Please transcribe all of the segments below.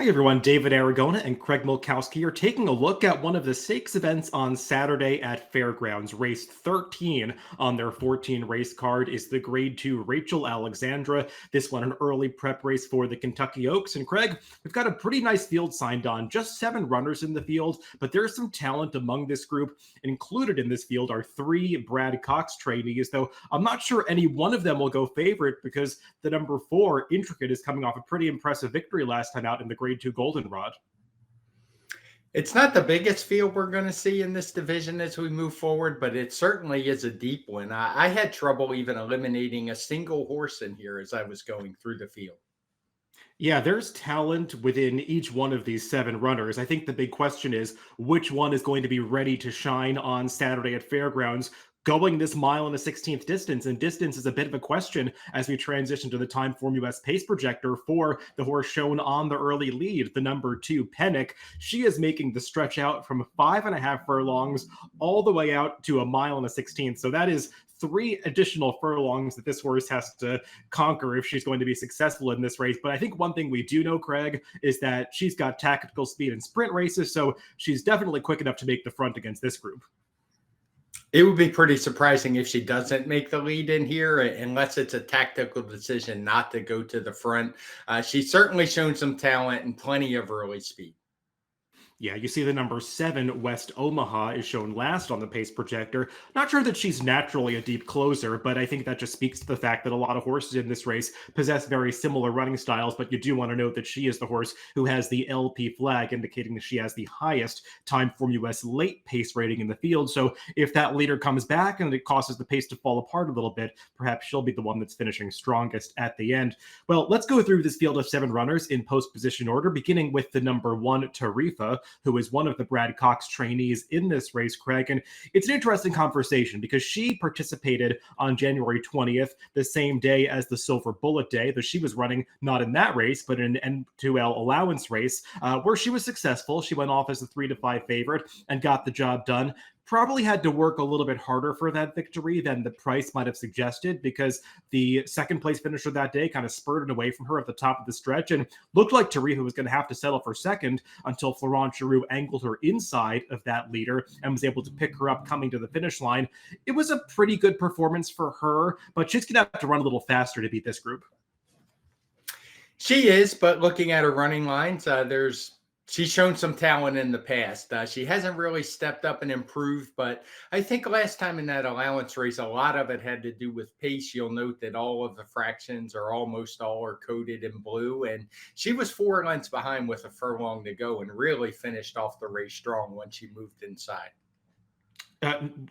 Hi everyone, David Aragona and Craig Milkowski are taking a look at one of the stakes events on Saturday at Fairgrounds. Race 13 on their 14 race card is the Grade 2 Rachel Alexandra. This one an early prep race for the Kentucky Oaks. And Craig, we've got a pretty nice field signed on, just 7 runners in the field, but there's some talent among this group. Included in this field are 3 Brad Cox trainees, though I'm not sure any one of them will go favorite because the number 4, Intricate, is coming off a pretty impressive victory last time out in the Grade 2 Goldenrod. It's not the biggest field we're going to see in this division as we move forward, but it certainly is a deep one. I had trouble even eliminating a single horse in here as I was going through the field. Yeah, there's talent within each one of these 7 runners. I think the big question is which one is going to be ready to shine on Saturday at Fairgrounds, going this mile and a 16th distance. And distance is a bit of a question as we transition to the Timeform US pace projector for the horse shown on the early lead, the number 2, Pennick. She is making the stretch out from 5.5 furlongs all the way out to a mile and a 16th. So that is 3 additional furlongs that this horse has to conquer if she's going to be successful in this race. But I think one thing we do know, Craig, is that she's got tactical speed in sprint races, so she's definitely quick enough to make the front against this group. It would be pretty surprising if she doesn't make the lead in here, unless it's a tactical decision not to go to the front. She's certainly shown some talent and plenty of early speed. Yeah, you see the number 7, West Omaha, is shown last on the pace projector. Not sure that she's naturally a deep closer, but I think that just speaks to the fact that a lot of horses in this race possess very similar running styles, but you do want to note that she is the horse who has the LP flag, indicating that she has the highest Timeform US late pace rating in the field. So if that leader comes back and it causes the pace to fall apart a little bit, perhaps she'll be the one that's finishing strongest at the end. Well, let's go through this field of 7 runners in post position order, beginning with the number 1, Tarifa, who is one of the Brad Cox trainees in this race, Craig. And it's an interesting conversation because she participated on January 20th, the same day as the Silver Bullet Day, though she was running not in that race, but in an N2L allowance race, where she was successful. She went off as a 3-5 favorite and got the job done. Probably had to work a little bit harder for that victory than the price might have suggested, because the second place finisher that day kind of spurted away from her at the top of the stretch and looked like Tarifa was going to have to settle for second until Florent Giroux angled her inside of that leader and was able to pick her up coming to the finish line. It was a pretty good performance for her, but she's going to have to run a little faster to beat this group. She is, but looking at her running lines, she's shown some talent in the past. She hasn't really stepped up and improved, but I think last time in that allowance race, a lot of it had to do with pace. You'll note that all of the fractions, or almost all, are coded in blue, and she was 4 lengths behind with a furlong to go and really finished off the race strong when she moved inside.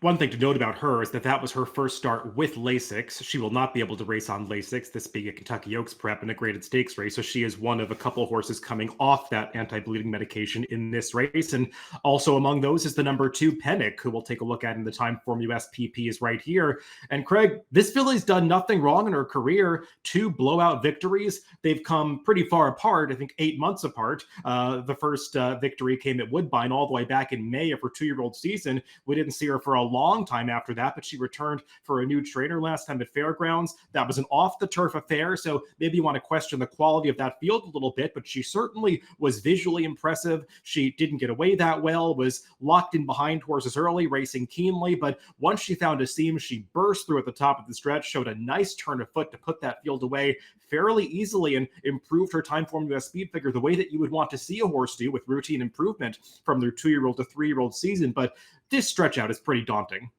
One thing to note about her is that was her first start with Lasix. She will not be able to race on Lasix, this being a Kentucky Oaks prep and a graded stakes race. So she is one of a couple horses coming off that anti-bleeding medication in this race. And also among those is the number 2, Pennick, who we'll take a look at in the Timeform US PP is right here. And Craig, this filly's done nothing wrong in her career. 2 blowout victories. They've come pretty far apart, I think 8 months apart. The first victory came at Woodbine all the way back in May of her 2-year-old season. We didn't see her for a long time after that, but she returned for a new trainer last time at Fairgrounds. That was an off-the-turf affair, so maybe you want to question the quality of that field a little bit, but she certainly was visually impressive. She didn't get away that well, was locked in behind horses early, racing keenly, but once she found a seam, she burst through at the top of the stretch, showed a nice turn of foot to put that field away fairly easily, and improved her Timeform US speed figure the way that you would want to see a horse do, with routine improvement from their 2-year-old to 3-year-old season. But this stretch out is pretty daunting.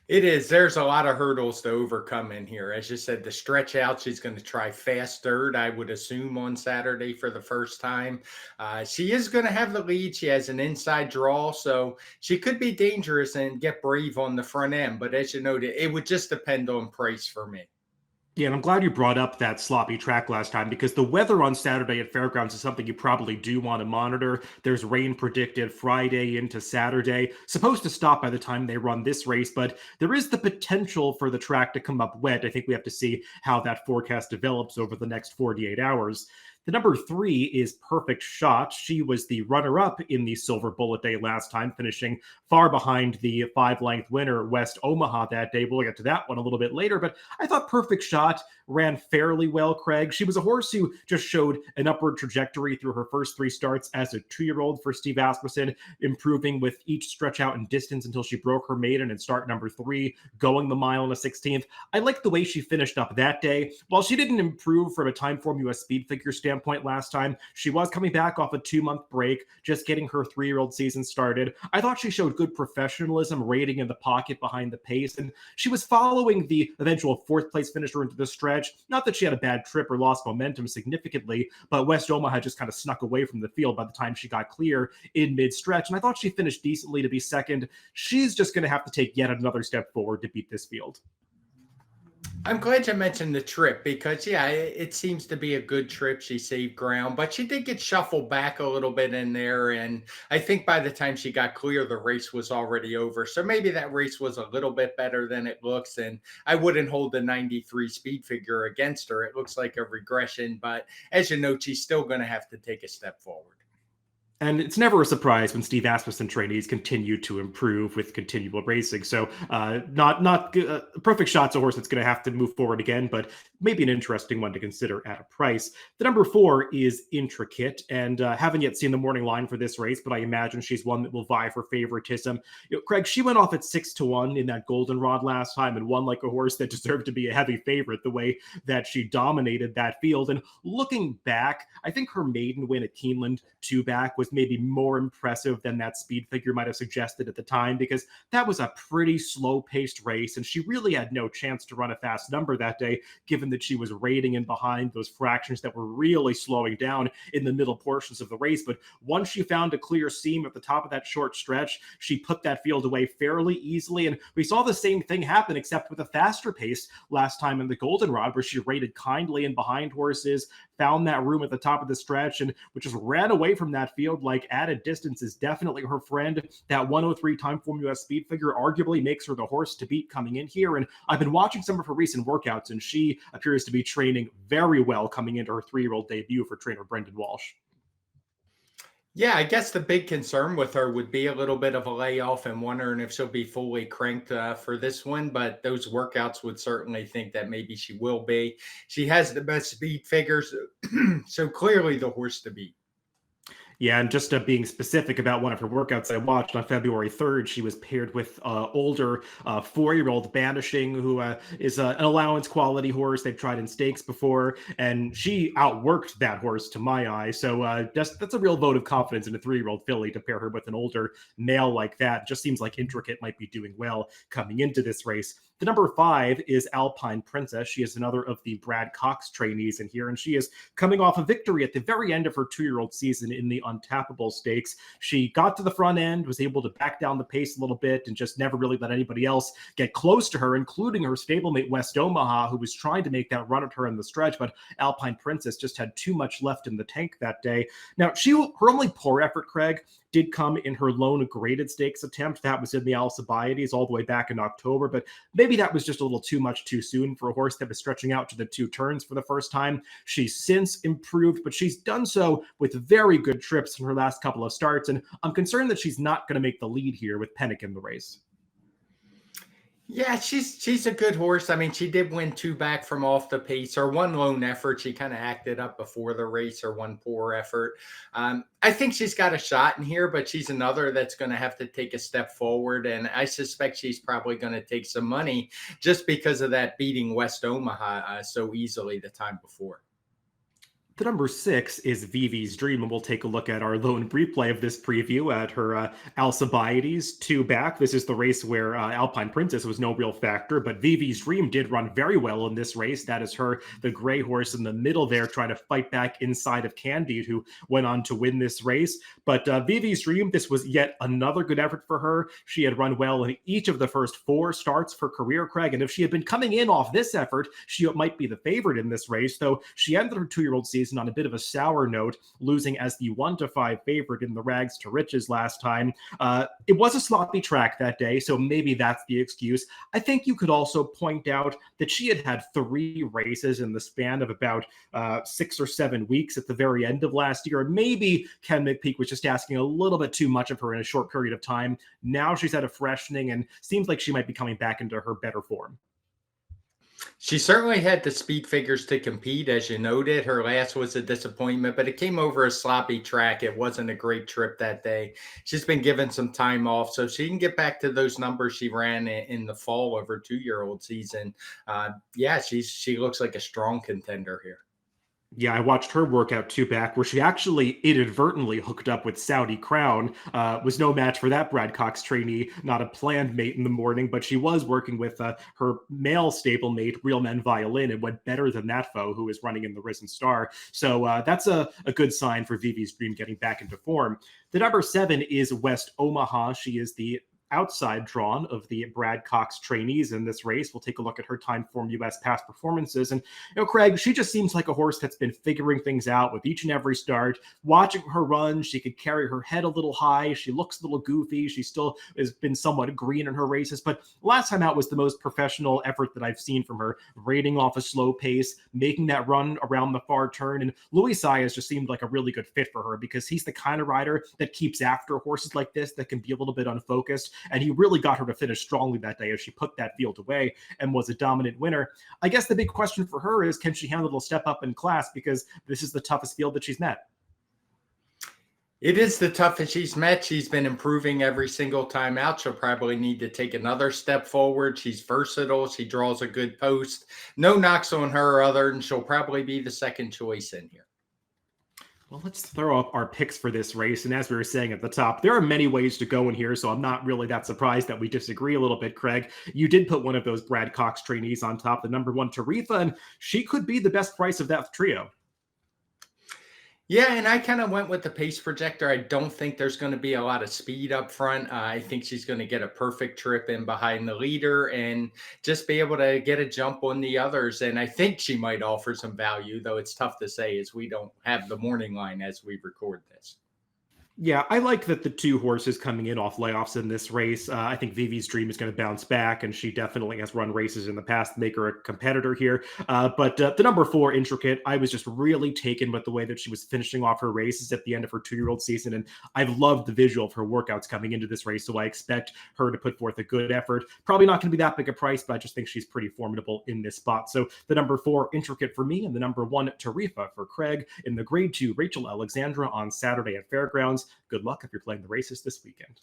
It is. There's a lot of hurdles to overcome in here. As you said, the stretch out, she's going to try fast third, I would assume, on Saturday for the first time. She is going to have the lead. She has an inside draw, so she could be dangerous and get brave on the front end. But as you noted, it would just depend on price for me. Yeah, and I'm glad you brought up that sloppy track last time, because the weather on Saturday at Fairgrounds is something you probably do want to monitor. There's rain predicted Friday into Saturday. Supposed to stop by the time they run this race, but there is the potential for the track to come up wet. I think we have to see how that forecast develops over the next 48 hours. The number 3 is Perfect Shot. She was the runner-up in the Silver Bullet Day last time, finishing far behind the 5-length winner, West Omaha, that day. We'll get to that one a little bit later, but I thought Perfect Shot ran fairly well, Craig. She was a horse who just showed an upward trajectory through her first 3 starts as a 2-year-old for Steve Asmussen, improving with each stretch out in distance until she broke her maiden in start number 3, going the mile in a 16th. I liked the way she finished up that day. While she didn't improve from a Timeform US speed figure standpoint last time, she was coming back off a 2-month break, just getting her 3-year-old season started. I thought she showed good professionalism, rating in the pocket behind the pace, and she was following the eventual 4th place finisher into the stretch. Not that she had a bad trip or lost momentum significantly, but West Omaha just kind of snuck away from the field by the time she got clear in mid-stretch, and I thought she finished decently to be second. She's just going to have to take yet another step forward to beat this field. I'm glad you mentioned the trip because, yeah, it seems to be a good trip. She saved ground, but she did get shuffled back a little bit in there. And I think by the time she got clear, the race was already over. So maybe that race was a little bit better than it looks. And I wouldn't hold the 93 speed figure against her. It looks like a regression, but as you know, she's still going to have to take a step forward. And it's never a surprise when Steve Asmussen trainees continue to improve with continual racing. So not Perfect Shot's a horse that's going to have to move forward again, but maybe an interesting one to consider at a price. The number 4 is Intricate, and haven't yet seen the morning line for this race, but I imagine she's one that will vie for favoritism. Craig, she went off at 6-1 in that Goldenrod last time and won like a horse that deserved to be a heavy favorite the way that she dominated that field. And looking back, I think her maiden win at Keeneland 2-back was maybe more impressive than that speed figure might have suggested at the time, because that was a pretty slow-paced race, and she really had no chance to run a fast number that day, given that she was rating in behind those fractions that were really slowing down in the middle portions of the race. But once she found a clear seam at the top of that short stretch, she put that field away fairly easily, and we saw the same thing happen, except with a faster pace last time in the Goldenrod, where she rated kindly in behind horses, found that room at the top of the stretch, and just ran away from that field like added distance is definitely her friend. That 103 Timeform US speed figure arguably makes her the horse to beat coming in here. And I've been watching some of her recent workouts, and she appears to be training very well coming into her 3-year-old debut for trainer Brendan Walsh. Yeah, I guess the big concern with her would be a little bit of a layoff and wondering if she'll be fully cranked for this one. But those workouts would certainly think that maybe she will be. She has the best speed figures, so clearly the horse to beat. Yeah, and just being specific about one of her workouts I watched on February 3rd, she was paired with older 4-year-old Banishing, who is an allowance quality horse they've tried in stakes before, and she outworked that horse to my eye. So that's a real vote of confidence in a 3-year-old filly to pair her with an older male like that. Just seems like Intricate might be doing well coming into this race. The number 5 is Alpine Princess. She is another of the Brad Cox trainees in here, and she is coming off a victory at the very end of her 2-year-old season in the Untappable Stakes. She got to the front end, was able to back down the pace a little bit, and just never really let anybody else get close to her, including her stablemate West Omaha, who was trying to make that run at her in the stretch, but Alpine Princess just had too much left in the tank that day. Now, her only poor effort, Craig, did come in her lone graded stakes attempt. That was in the Alcibiades all the way back in October, but maybe that was just a little too much too soon for a horse that was stretching out to the 2 turns for the first time. She's since improved, but she's done so with very good trips in her last couple of starts, and I'm concerned that she's not going to make the lead here with Pennick in the race. Yeah, she's a good horse. I mean, she did win 2-back from off the pace, or 1 lone effort. She kind of acted up before the race, or 1 poor effort. I think she's got a shot in here, but she's another that's going to have to take a step forward. And I suspect she's probably going to take some money just because of that beating West Omaha so easily the time before. The number 6 is Vivi's Dream, and we'll take a look at our lone replay of this preview at her Alcibiades 2-back. This is the race where Alpine Princess was no real factor, but Vivi's Dream did run very well in this race. That is her, the gray horse in the middle there, trying to fight back inside of Candide, who went on to win this race. But Vivi's Dream, this was yet another good effort for her. She had run well in each of the first 4 starts for career, Craig, and if she had been coming in off this effort, she might be the favorite in this race, though she ended her 2-year-old season season on a bit of a sour note, losing as the 1-5 favorite in the Rags to Riches last time. It was a sloppy track that day, so maybe that's the excuse. I think you could also point out that she had 3 races in the span of about 6 or 7 weeks at the very end of last year. Maybe Ken McPeak was just asking a little bit too much of her in a short period of time. Now she's at a freshening and seems like she might be coming back into her better form. She certainly had the speed figures to compete, as you noted. Her last was a disappointment, but it came over a sloppy track. It wasn't a great trip that day. She's been given some time off, so she can get back to those numbers she ran in the fall of her 2-year-old season. Yeah, she looks like a strong contender here. Yeah, I watched her workout too back, where she actually inadvertently hooked up with Saudi Crown. Was no match for that Brad Cox trainee, not a planned mate in the morning, but she was working with her male stablemate, Real Men Violin, and went better than that foe who is running in the Risen Star. So that's a good sign for Vivi's Dream getting back into form. The number 7 is West Omaha. She is the outside drawn of the Brad Cox trainees in this race. We'll take a look at her time form US past performances. And, Craig, she just seems like a horse that's been figuring things out with each and every start. Watching her run, she could carry her head a little high. She looks a little goofy. She still has been somewhat green in her races. But last time out was the most professional effort that I've seen from her, rating off a slow pace, making that run around the far turn. And Louis Saez just seemed like a really good fit for her because he's the kind of rider that keeps after horses like this that can be a little bit unfocused. And he really got her to finish strongly that day as she put that field away and was a dominant winner. I guess the big question for her is, can she handle a step up in class? Because this is the toughest field that she's met. It is the toughest she's met. She's been improving every single time out. She'll probably need to take another step forward. She's versatile. She draws a good post. No knocks on her other than she'll probably be the second choice in here. Well, let's throw up our picks for this race. And as we were saying at the top, there are many ways to go in here, so I'm not really that surprised that we disagree a little bit, Craig. You did put one of those Brad Cox trainees on top, the number 1 Tarifa, and she could be the best price of that trio. Yeah, and I kind of went with the pace projector. I don't think there's going to be a lot of speed up front. I think she's going to get a perfect trip in behind the leader and just be able to get a jump on the others. And I think she might offer some value, though it's tough to say as we don't have the morning line as we record this. Yeah, I like that the 2 horses coming in off layoffs in this race. I think Vivi's Dream is going to bounce back, and she definitely has run races in the past to make her a competitor here. But the number 4, Intricate, I was just really taken with the way that she was finishing off her races at the end of her 2-year-old season, and I've loved the visual of her workouts coming into this race, so I expect her to put forth a good effort. Probably not going to be that big a price, but I just think she's pretty formidable in this spot. So the number 4, Intricate for me, and the number 1, Tarifa for Craig in the Grade 2 Rachel Alexandra on Saturday at Fairgrounds. Good luck if you're playing the races this weekend.